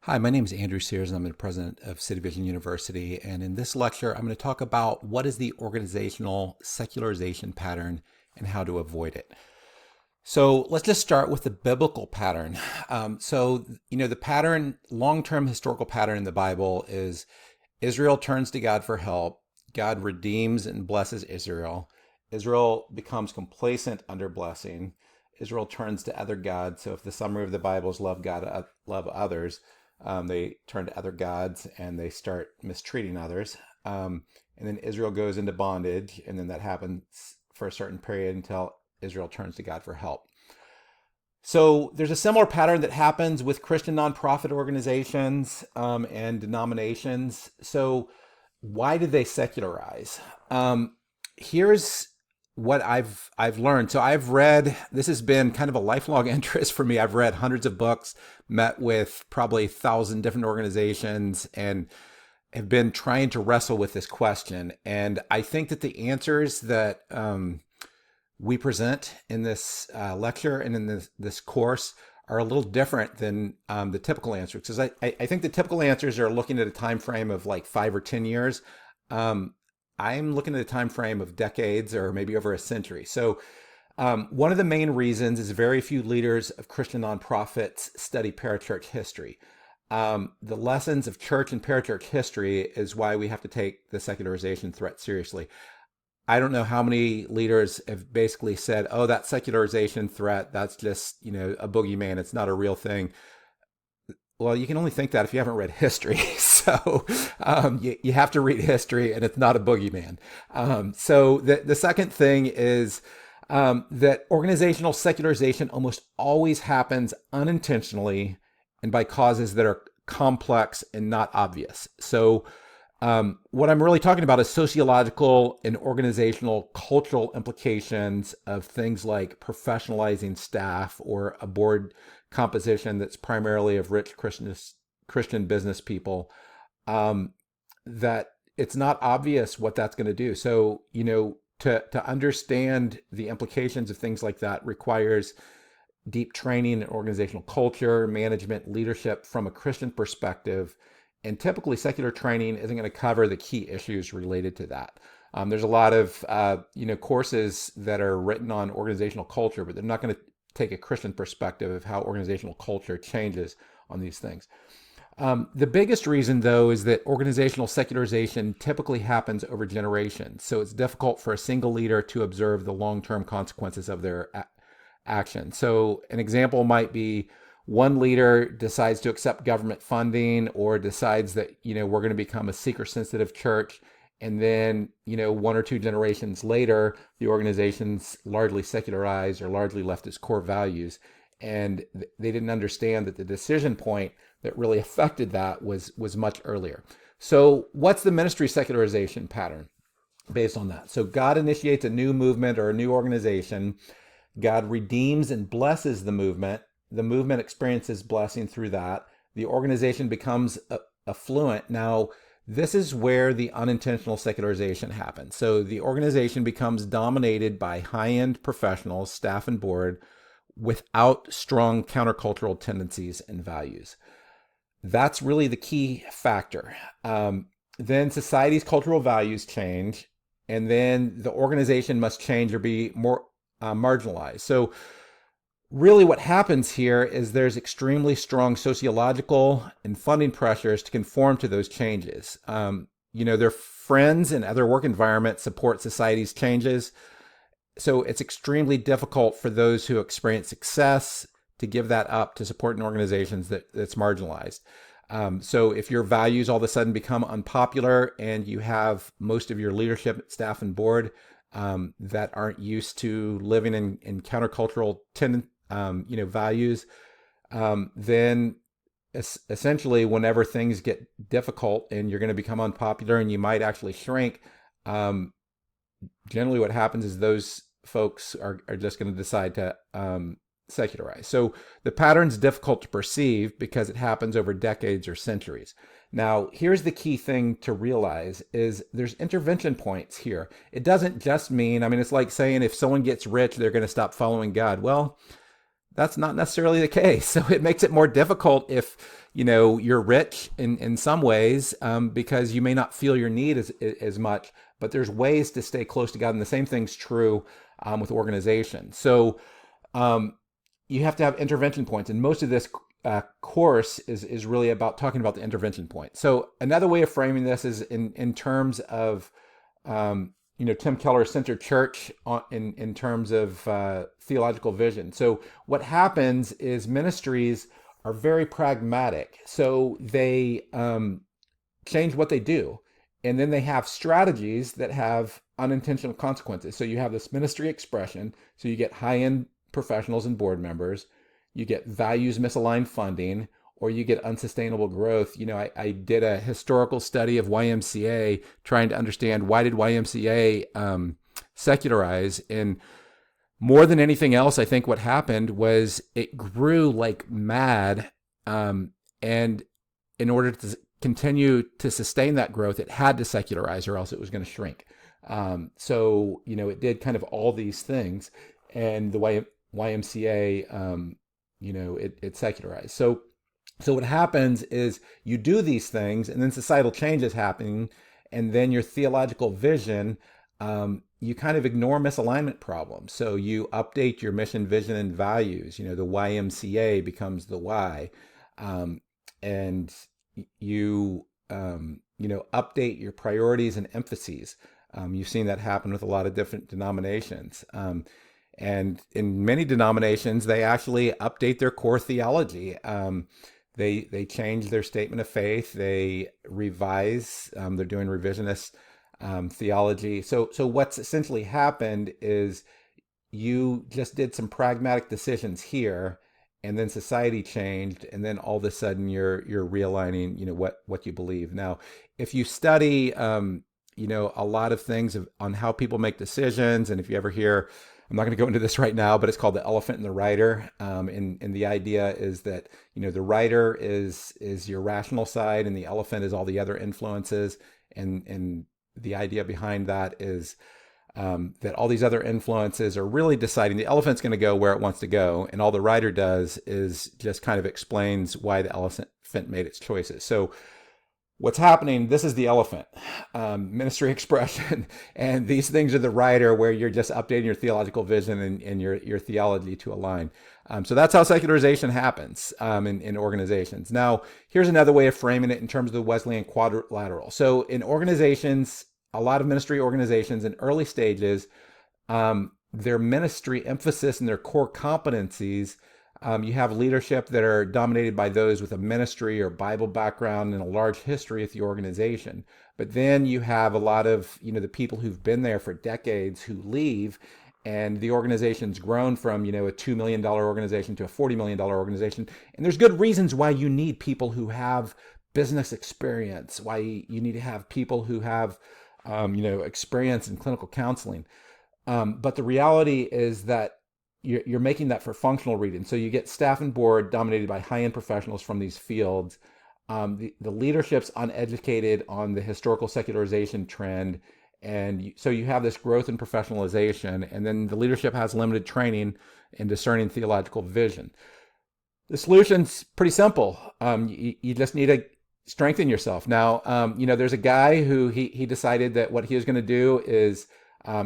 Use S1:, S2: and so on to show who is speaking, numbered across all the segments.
S1: Hi, my name is Andrew Sears, and I'm the president of City Vision University. And in this lecture, I'm going to talk about what is the organizational secularization pattern and how to avoid it. So let's just start with the biblical pattern. The pattern, long-term historical pattern in the Bible is Israel turns to God for help. God redeems and blesses Israel. Israel becomes complacent under blessing. Israel turns to other gods. So if the summary of the Bible is love God, love others, they turn to other gods and they start mistreating others. And then Israel goes into bondage, and then that happens for a certain period until Israel turns to God for help. So there's a similar pattern that happens with Christian nonprofit organizations and denominations. So why did they secularize? Here's what I've learned. So I've read, this has been kind of a lifelong interest for me. I've read hundreds of books, met with probably 1,000 different organizations, and have been trying to wrestle with this question. And I think that the answers that we present in this lecture and in this course are a little different than the typical answer, because I think the typical answers are looking at a time frame of like 5 or 10 years. I'm looking at a time frame of decades or maybe over a century. So one of the main reasons is very few leaders of Christian nonprofits study parachurch history. The lessons of church and parachurch history is why we have to take the secularization threat seriously. I don't know how many leaders have basically said, oh, that secularization threat, that's just, a boogeyman. It's not a real thing. Well, you can only think that if you haven't read history. So you have to read history, and it's not a boogeyman. So the second thing is that organizational secularization almost always happens unintentionally and by causes that are complex and not obvious. So what I'm really talking about is sociological and organizational cultural implications of things like professionalizing staff or a board composition that's primarily of rich Christian business people, that it's not obvious what that's going to do. So, to understand the implications of things like that requires deep training in organizational culture, management, leadership from a Christian perspective. And typically, secular training isn't going to cover the key issues related to that. There's a lot of courses that are written on organizational culture, but they're not going to take a Christian perspective of how organizational culture changes on these things. The biggest reason, though, is that organizational secularization typically happens over generations. So it's difficult for a single leader to observe the long-term consequences of their action. So an example might be one leader decides to accept government funding or decides that, we're going to become a seeker-sensitive church. And then, 1 or 2 generations later, the organization's largely secularized or largely left its core values. And they didn't understand that the decision point that really affected that was much earlier. So what's the ministry secularization pattern based on that? So God initiates a new movement or a new organization. God redeems and blesses the movement. The movement experiences blessing through that. The organization becomes affluent. Now, this is where the unintentional secularization happens. So the organization becomes dominated by high-end professionals, staff and board, without strong countercultural tendencies and values. That's really the key factor. Then society's cultural values change, and then the organization must change or be more marginalized. So really what happens here is there's extremely strong sociological and funding pressures to conform to those changes. Their friends and other work environments support society's changes. So it's extremely difficult for those who experience success to give that up to support an organization that's marginalized. So if your values all of a sudden become unpopular and you have most of your leadership, staff, and board that aren't used to living in countercultural values, then essentially whenever things get difficult and you're going to become unpopular and you might actually shrink, generally what happens is those folks are just going to decide to secularize. So the pattern's difficult to perceive because it happens over decades or centuries. Now, here's the key thing to realize is there's intervention points here. It doesn't just mean, it's like saying if someone gets rich, they're going to stop following God. Well, That's not necessarily the case. So it makes it more difficult if you're rich in some ways, because you may not feel your need as much. But there's ways to stay close to God, and the same thing's true with organization. So um, you have to have intervention points, and most of this course is really about talking about the intervention point. So another way of framing this is in terms of Tim Keller's centered church in terms of theological vision. So what happens is ministries are very pragmatic. So they change what they do, and then they have strategies that have unintentional consequences. So you have this ministry expression. So you get high-end professionals and board members. You get values misaligned funding, or you get unsustainable growth. I did a historical study of YMCA trying to understand why did YMCA secularize. And more than anything else, I think what happened was it grew like mad. And in order to continue to sustain that growth, it had to secularize or else it was going to shrink. So it did kind of all these things. And the YMCA, it secularized. So what happens is you do these things, and then societal change is happening, and then your theological vision, you kind of ignore misalignment problems. So you update your mission, vision, and values. The YMCA becomes the Y, and you update your priorities and emphases. You've seen that happen with a lot of different denominations. And in many denominations, they actually update their core theology. They change their statement of faith. They revise. They're doing revisionist theology. So what's essentially happened is you just did some pragmatic decisions here, and then society changed, and then all of a sudden you're realigning what you believe. Now, if you study a lot of things on how people make decisions, and if you ever hear, I'm not going to go into this right now, but it's called the elephant and the rider. And the idea is that, the rider is your rational side, and the elephant is all the other influences. And the idea behind that is that all these other influences are really deciding the elephant's going to go where it wants to go. And all the rider does is just kind of explains why the elephant made its choices. So what's happening, this is the elephant, ministry expression, and these things are the rider, where you're just updating your theological vision and your theology to align. So that's how secularization happens in organizations. Now, here's another way of framing it in terms of the Wesleyan quadrilateral. So in organizations, a lot of ministry organizations in early stages, their ministry emphasis and their core competencies, you have leadership that are dominated by those with a ministry or Bible background and a large history at the organization. But then you have a lot of, the people who've been there for decades who leave, and the organization's grown from, a $2 million organization to a $40 million organization. And there's good reasons why you need people who have business experience, why you need to have people who have, experience in clinical counseling. But the reality is that you're making that for functional reasons. So you get staff and board dominated by high-end professionals from these fields. The leadership's uneducated on the historical secularization trend. And so you have this growth and professionalization, and then the leadership has limited training in discerning theological vision. The solution's pretty simple. You just need to strengthen yourself. Now, there's a guy who he decided that what he was going to do is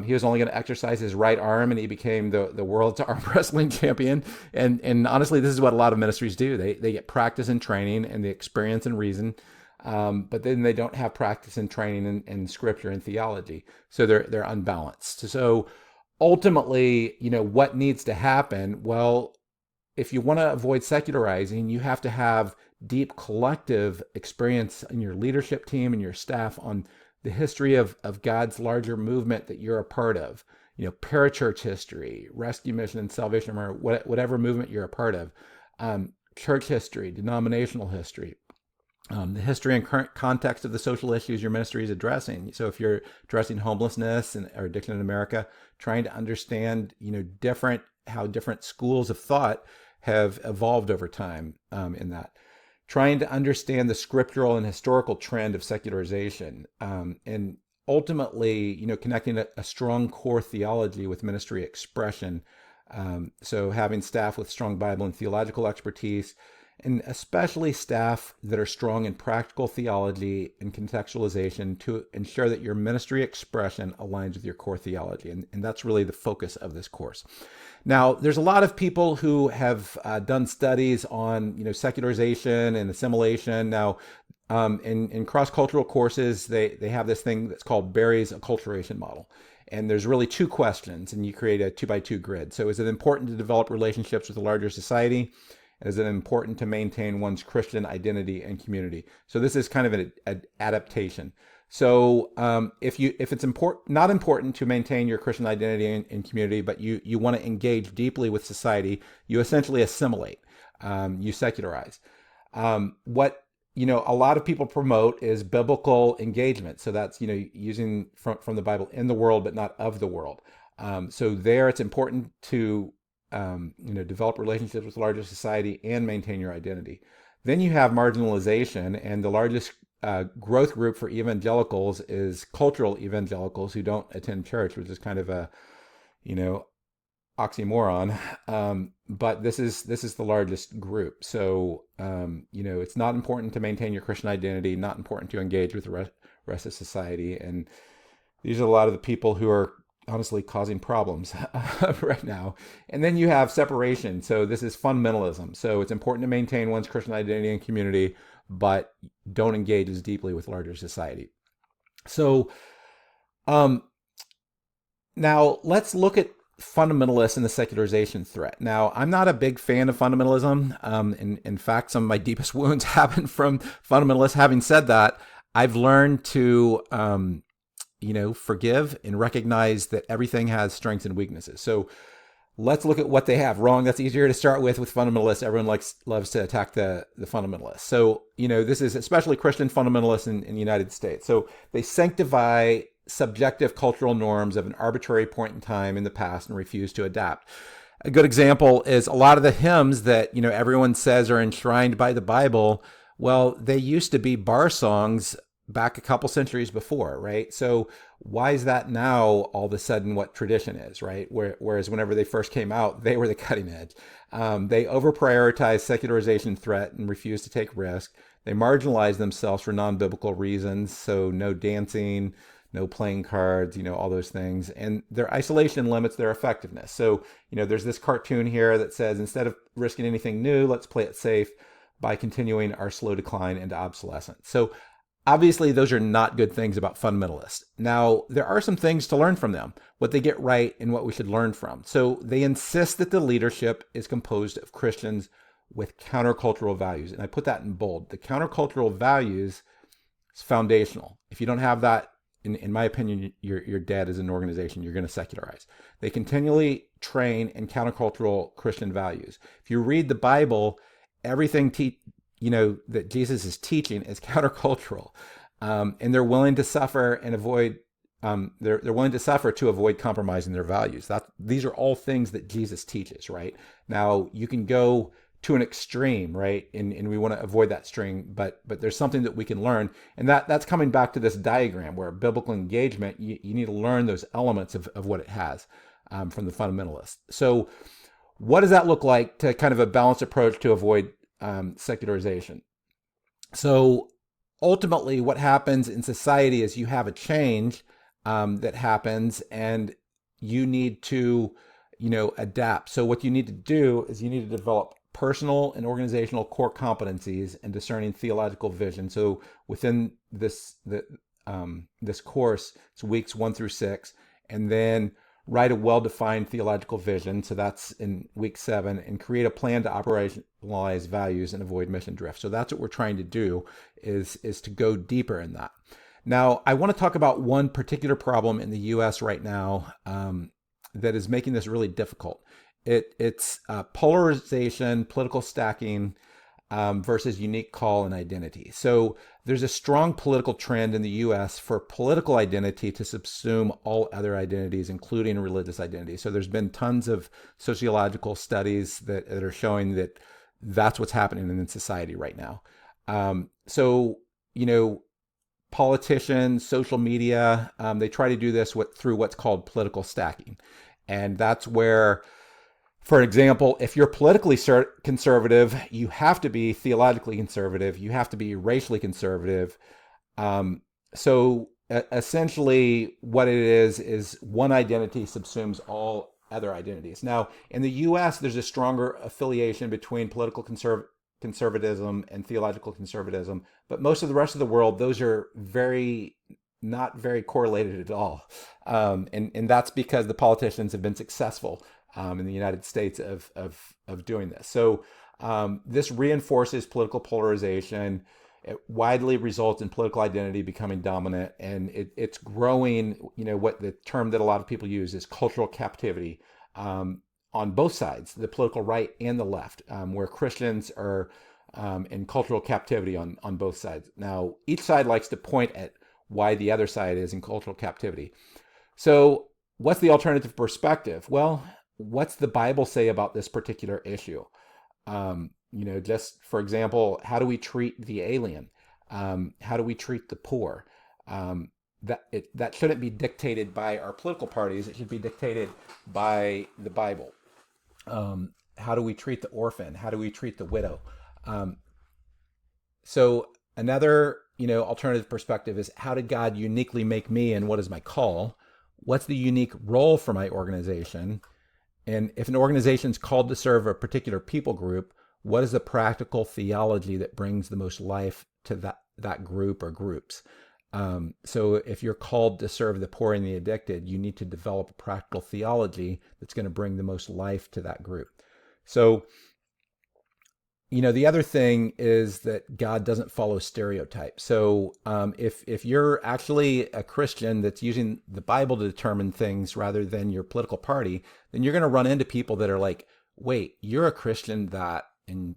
S1: he was only going to exercise his right arm, and he became the world's arm wrestling champion. And honestly, this is what a lot of ministries do. They get practice and training and the experience and reason, but then they don't have practice and training in scripture and theology. So they're unbalanced. So ultimately, what needs to happen? Well, if you want to avoid secularizing, you have to have deep collective experience in your leadership team and your staff on the history of God's larger movement that you're a part of, parachurch history, rescue mission and salvation, or whatever movement you're a part of, church history, denominational history, the history and current context of the social issues your ministry is addressing. So if you're addressing homelessness or addiction in America, trying to understand, how different schools of thought have evolved over time in that. Trying to understand the scriptural and historical trend of secularization, and ultimately, connecting a strong core theology with ministry expression, So having staff with strong Bible and theological expertise, and especially staff that are strong in practical theology and contextualization to ensure that your ministry expression aligns with your core theology. And that's really the focus of this course. Now, there's a lot of people who have done studies on, secularization and assimilation. Now, in cross-cultural courses, they have this thing that's called Berry's acculturation model. And there's really two questions, and you create a 2x2 grid. So is it important to develop relationships with a larger society? Is it important to maintain one's Christian identity and community? So this is kind of an adaptation. So if it's not important to maintain your Christian identity and community, but you want to engage deeply with society, you essentially assimilate, you secularize. What a lot of people promote is biblical engagement. So that's using from the Bible in the world, but not of the world. So there, it's important to develop relationships with larger society and maintain your identity. Then you have marginalization, and the largest growth group for evangelicals is cultural evangelicals who don't attend church, which is kind of a, oxymoron. But this is the largest group. So, it's not important to maintain your Christian identity, not important to engage with the rest of society. And these are a lot of the people who are honestly causing problems right now. And then you have separation. So this is fundamentalism. So it's important to maintain one's Christian identity and community, but don't engage as deeply with larger society. So now let's look at fundamentalists and the secularization threat. Now, I'm not a big fan of fundamentalism. In fact, some of my deepest wounds happen from fundamentalists. Having said that, I've learned to forgive and recognize that everything has strengths and weaknesses. So let's look at what they have wrong. That's easier to start with fundamentalists. Everyone loves to attack the fundamentalists. So, this is especially Christian fundamentalists in the United States. So they sanctify subjective cultural norms of an arbitrary point in time in the past and refuse to adapt. A good example is a lot of the hymns that, everyone says are enshrined by the Bible. Well, they used to be bar songs back a couple centuries before, right? So why is that now all of a sudden what tradition is, right? Whereas whenever they first came out, they were the cutting edge. They over-prioritize secularization threat and refuse to take risk. They marginalize themselves for non-biblical reasons. So no dancing, no playing cards, all those things. And their isolation limits their effectiveness. So, there's this cartoon here that says, instead of risking anything new, let's play it safe by continuing our slow decline into obsolescence. So obviously, those are not good things about fundamentalists. Now, there are some things to learn from them, what they get right and what we should learn from. So they insist that the leadership is composed of Christians with countercultural values. And I put that in bold. The countercultural values is foundational. If you don't have that, in my opinion, you're dead as an organization. You're going to secularize. They continually train in countercultural Christian values. If you read the Bible, everything that Jesus is teaching is countercultural, and they're willing to suffer and avoid. They're willing to suffer to avoid compromising their values. These are all things that Jesus teaches, right? Now you can go to an extreme, right? And we want to avoid that extreme, but there's something that we can learn, and that's coming back to this diagram where biblical engagement. You need to learn those elements of what it has from the fundamentalists. So, what does that look like to kind of a balanced approach to avoid secularization? So ultimately what happens in society is you have a change that happens, and you need to, adapt. So what you need to do is you need to develop personal and organizational core competencies and discerning theological vision. So within this course, it's weeks 1 through 6, and then write a well-defined theological vision. So that's in week 7, and create a plan to operationalize values and avoid mission drift. So that's what we're trying to do is to go deeper in that. Now, I want to talk about one particular problem in the U.S. right now that is making this really difficult. It's polarization, political stacking, versus unique call and identity. So there's a strong political trend in the U.S. for political identity to subsume all other identities, including religious identity. So there's been tons of sociological studies that are showing that that's what's happening in society right now. Politicians, social media, they try to do this through what's called political stacking. And that's where For example, if you're politically conservative, you have to be theologically conservative. You have to be racially conservative. So essentially, what it is one identity subsumes all other identities. Now, in the U.S., there's a stronger affiliation between political conservatism and theological conservatism, but most of the rest of the world, those are not very correlated at all, and that's because the politicians have been successful in the United States of doing this. So this reinforces political polarization. It widely results in political identity becoming dominant, and it's growing. What the term that a lot of people use is cultural captivity on both sides, the political right and the left, where Christians are in cultural captivity on both sides. Now, each side likes to point at why the other side is in cultural captivity. So what's the alternative perspective? Well, what's the Bible say about this particular issue? Just for example, how do we treat the alien? How do we treat the poor? That shouldn't be dictated by our political parties. It should be dictated by the Bible. How do we treat the orphan? How do we treat the widow? So another, alternative perspective is, how did God uniquely make me, and what is my call? What's the unique role for my organization? And if an organization is called to serve a particular people group, what is the practical theology that brings the most life to that group or groups? So if you're called to serve the poor and the addicted, you need to develop a practical theology that's going to bring the most life to that group. So, the other thing is that God doesn't follow stereotypes. So if you're actually a Christian that's using the Bible to determine things rather than your political party, then you're going to run into people that are like, wait, you're a Christian that, and ...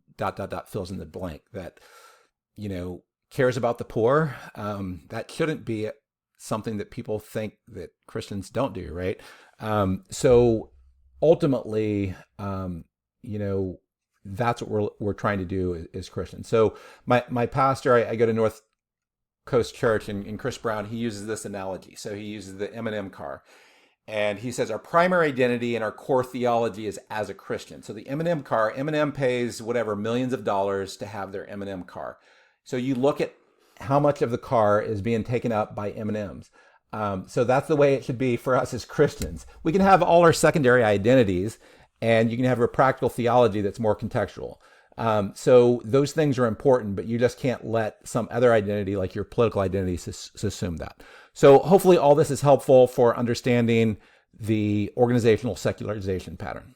S1: fills in the blank, that, cares about the poor. That shouldn't be something that people think that Christians don't do, right? So ultimately, that's what we're trying to do as Christians. So my pastor, I go to North Coast Church, and Chris Brown, he uses this analogy. So he uses the M&M car. And he says our primary identity and our core theology is as a Christian. So the M&M car, M&M pays whatever millions of dollars to have their M&M car. So you look at how much of the car is being taken up by M&Ms. So that's the way it should be for us as Christians. We can have all our secondary identities, and you can have a practical theology that's more contextual. So those things are important, but you just can't let some other identity, like your political identity, assume that. So hopefully all this is helpful for understanding the organizational secularization pattern.